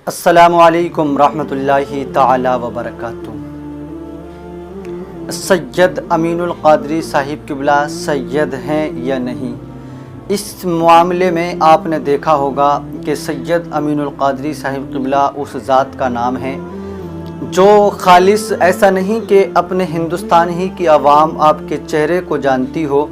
السلام علیکم ورحمۃ اللہ تعالی وبرکاتہ۔ سید امین القادری صاحب قبلہ سید ہیں یا نہیں، اس معاملے میں آپ نے دیکھا ہوگا کہ سید امین القادری صاحب قبلہ اس ذات کا نام ہے جو خالص ایسا نہیں کہ اپنے ہندوستان ہی کی عوام آپ کے چہرے کو جانتی ہو،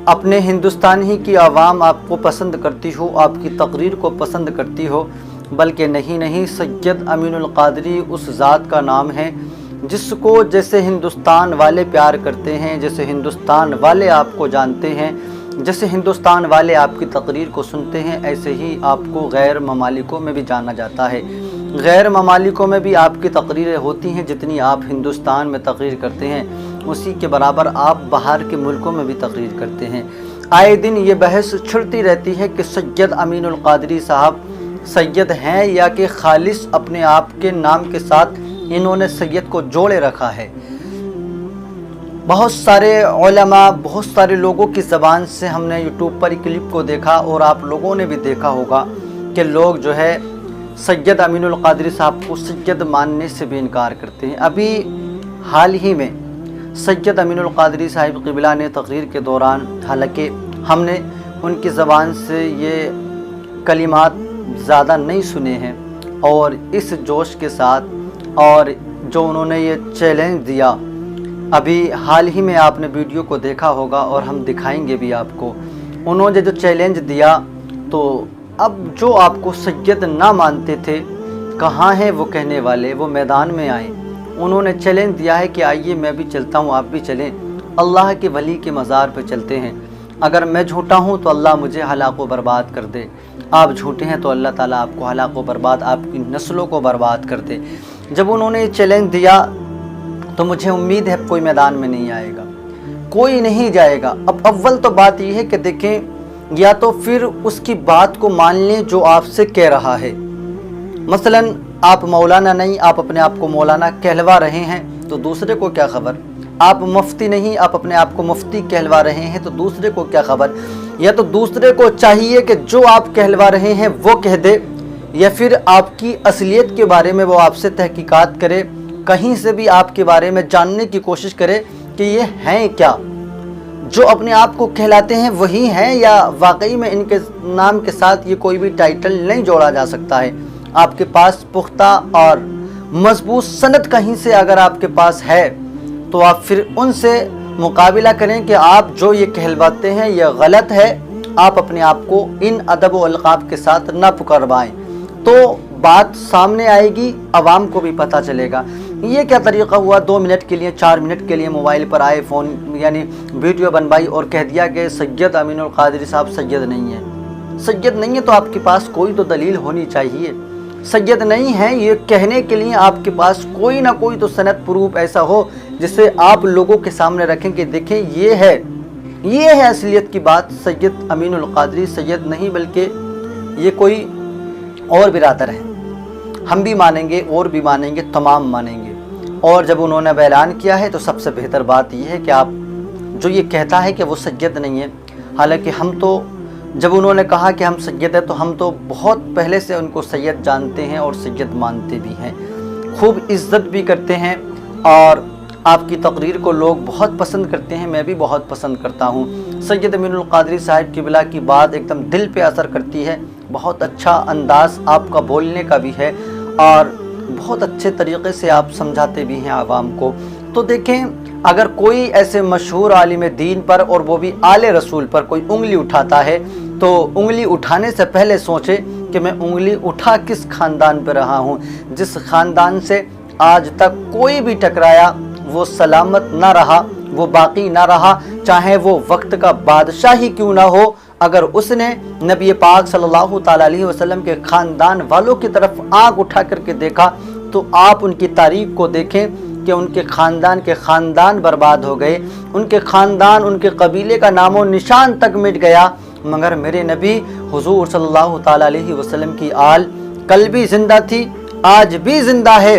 اپنے ہندوستان ہی کی عوام آپ کو پسند کرتی ہو، آپ کی تقریر کو پسند کرتی ہو، بلکہ نہیں، سید امین القادری اس ذات کا نام ہے جس کو جیسے ہندوستان والے پیار کرتے ہیں، جیسے ہندوستان والے آپ کو جانتے ہیں، جیسے ہندوستان والے آپ کی تقریر کو سنتے ہیں، ایسے ہی آپ کو غیر ممالکوں میں بھی جانا جاتا ہے۔ غیر ممالکوں میں بھی آپ کی تقریریں ہوتی ہیں، جتنی آپ ہندوستان میں تقریر کرتے ہیں اسی کے برابر آپ باہر کے ملکوں میں بھی تقریر کرتے ہیں۔ آئے دن یہ بحث چھڑتی رہتی ہے کہ سید امین القادری صاحب سید ہیں یا کہ خالص اپنے آپ کے نام کے ساتھ انہوں نے سید کو جوڑے رکھا ہے۔ بہت سارے علماء، بہت سارے لوگوں کی زبان سے ہم نے یوٹیوب پر کلپ کو دیکھا اور آپ لوگوں نے بھی دیکھا ہوگا کہ لوگ جو ہے سید امین القادری صاحب کو سید ماننے سے بھی انکار کرتے ہیں۔ ابھی حال ہی میں سید امین القادری صاحب قبلہ نے تقریر کے دوران، حالانکہ ہم نے ان کی زبان سے یہ کلمات زیادہ نہیں سنے ہیں، اور اس جوش کے ساتھ اور جو انہوں نے یہ چیلنج دیا، ابھی حال ہی میں آپ نے ویڈیو کو دیکھا ہوگا اور ہم دکھائیں گے بھی آپ کو، انہوں نے جو چیلنج دیا، تو اب جو آپ کو سید نہ مانتے تھے، کہاں ہیں وہ کہنے والے، وہ میدان میں آئیں۔ انہوں نے چیلنج دیا ہے کہ آئیے میں بھی چلتا ہوں، آپ بھی چلیں، اللہ کے ولی کے مزار پہ چلتے ہیں، اگر میں جھوٹا ہوں تو اللہ مجھے ہلاک و برباد کر دے، آپ جھوٹے ہیں تو اللہ تعالیٰ آپ کو ہلاک و برباد، آپ کی نسلوں کو برباد کر دے۔ جب انہوں نے یہ چیلنج دیا تو مجھے امید ہے کوئی میدان میں نہیں آئے گا، کوئی نہیں جائے گا۔ اب اول تو بات یہ ہے کہ دیکھیں، یا تو پھر اس کی بات کو مان لیں جو آپ سے کہہ رہا ہے۔ مثلا آپ مولانا نہیں، آپ اپنے آپ کو مولانا کہلوا رہے ہیں تو دوسرے کو کیا خبر؟ آپ مفتی نہیں، آپ اپنے آپ کو مفتی کہلوا رہے ہیں تو دوسرے کو کیا خبر؟ یا تو دوسرے کو چاہیے کہ جو آپ کہلوا رہے ہیں وہ کہہ دے، یا پھر آپ کی اصلیت کے بارے میں وہ آپ سے تحقیقات کرے، کہیں سے بھی آپ کے بارے میں جاننے کی کوشش کرے کہ یہ ہیں کیا، جو اپنے آپ کو کہلاتے ہیں وہی ہیں، یا واقعی میں ان کے نام کے ساتھ یہ کوئی بھی ٹائٹل نہیں جوڑا جا سکتا ہے۔ آپ کے پاس پختہ اور مضبوط سند کہیں سے اگر آپ کے پاس ہے تو آپ پھر ان سے مقابلہ کریں کہ آپ جو یہ کہلواتے ہیں یہ غلط ہے، آپ اپنے آپ کو ان ادب و القاب کے ساتھ نہ پکروائیں، تو بات سامنے آئے گی، عوام کو بھی پتہ چلے گا۔ یہ کیا طریقہ ہوا؟ 2 منٹ کے لیے، 4 منٹ کے لیے موبائل پر آئے، فون یعنی ویڈیو بنوائی اور کہہ دیا کہ سید امین القادری صاحب سید نہیں ہے۔ سید نہیں ہے تو آپ کے پاس کوئی تو دلیل ہونی چاہیے۔ سید نہیں ہے یہ کہنے کے لیے آپ کے پاس کوئی نہ کوئی تو سند پروف ایسا ہو جسے آپ لوگوں کے سامنے رکھیں کہ دیکھیں یہ ہے اصلیت کی بات، سید امین القادری سید نہیں بلکہ یہ کوئی اور برادر ہے، ہم بھی مانیں گے اور بھی مانیں گے، تمام مانیں گے۔ اور جب انہوں نے اعلان کیا ہے تو سب سے بہتر بات یہ ہے کہ آپ جو یہ کہتا ہے کہ وہ سید نہیں ہے، حالانکہ ہم تو جب انہوں نے کہا کہ ہم سید ہیں تو ہم تو بہت پہلے سے ان کو سید جانتے ہیں اور سید مانتے بھی ہیں، خوب عزت بھی کرتے ہیں، اور آپ کی تقریر کو لوگ بہت پسند کرتے ہیں، میں بھی بہت پسند کرتا ہوں۔ سید امین القادری صاحب قبلہ کی بات ایک دم دل پہ اثر کرتی ہے، بہت اچھا انداز آپ کا بولنے کا بھی ہے، اور بہت اچھے طریقے سے آپ سمجھاتے بھی ہیں عوام کو۔ تو دیکھیں، اگر کوئی ایسے مشہور عالم دین پر اور وہ بھی آل رسول پر کوئی انگلی اٹھاتا ہے تو انگلی اٹھانے سے پہلے سوچے کہ میں انگلی اٹھا کس خاندان پہ رہا ہوں۔ جس خاندان سے آج تک کوئی بھی ٹکرایا وہ سلامت نہ رہا، وہ باقی نہ رہا، چاہے وہ وقت کا بادشاہ ہی کیوں نہ ہو، اگر اس نے نبی پاک صلی اللہ تعالیٰ علیہ وسلم کے خاندان والوں کی طرف آنکھ اٹھا کر کے دیکھا تو آپ ان کی تاریخ کو دیکھیں کہ ان کے خاندان برباد ہو گئے، ان کے خاندان، ان کے قبیلے کا نام و نشان تک مٹ گیا، مگر میرے نبی حضور صلی اللہ تعالیٰ علیہ وسلم کی آل کل بھی زندہ تھی، آج بھی زندہ ہے،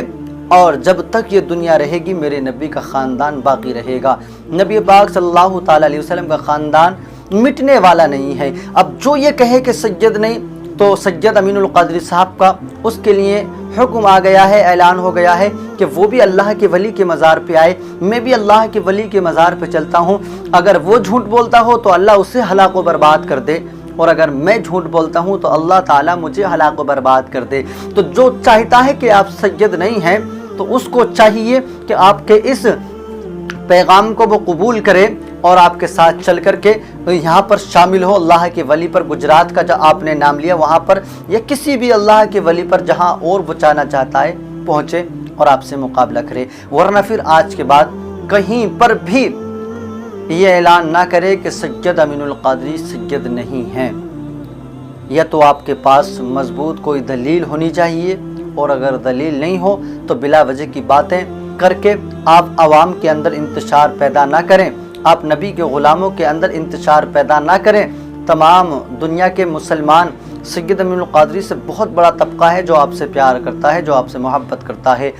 اور جب تک یہ دنیا رہے گی میرے نبی کا خاندان باقی رہے گا۔ نبی پاک صلی اللہ تعالیٰ علیہ وسلم کا خاندان مٹنے والا نہیں ہے۔ اب جو یہ کہے کہ سید نہیں، تو سید امین القادری صاحب کا اس کے لیے حکم آ گیا ہے، اعلان ہو گیا ہے کہ وہ بھی اللہ کے ولی کے مزار پہ آئے، میں بھی اللہ کے ولی کے مزار پہ چلتا ہوں، اگر وہ جھوٹ بولتا ہو تو اللہ اسے ہلاک و برباد کر دے، اور اگر میں جھوٹ بولتا ہوں تو اللہ تعالیٰ مجھے ہلاک و برباد کر دے۔ تو جو چاہتا ہے کہ آپ سید نہیں ہیں تو اس کو چاہیے کہ آپ کے اس پیغام کو وہ قبول کرے اور آپ کے ساتھ چل کر کے یہاں پر شامل ہو، اللہ کے ولی پر، گجرات کا جو آپ نے نام لیا وہاں پر، یا کسی بھی اللہ کے ولی پر جہاں اور وہ جانا چاہتا ہے پہنچے اور آپ سے مقابلہ کرے، ورنہ پھر آج کے بعد کہیں پر بھی یہ اعلان نہ کرے کہ سید امین القادری سید نہیں ہیں۔ یا تو آپ کے پاس مضبوط کوئی دلیل ہونی چاہیے، اور اگر دلیل نہیں ہو تو بلا وجہ کی باتیں کر کے آپ عوام کے اندر انتشار پیدا نہ کریں، آپ نبی کے غلاموں کے اندر انتشار پیدا نہ کریں۔ تمام دنیا کے مسلمان سید امین القادری سے بہت بڑا طبقہ ہے جو آپ سے پیار کرتا ہے، جو آپ سے محبت کرتا ہے۔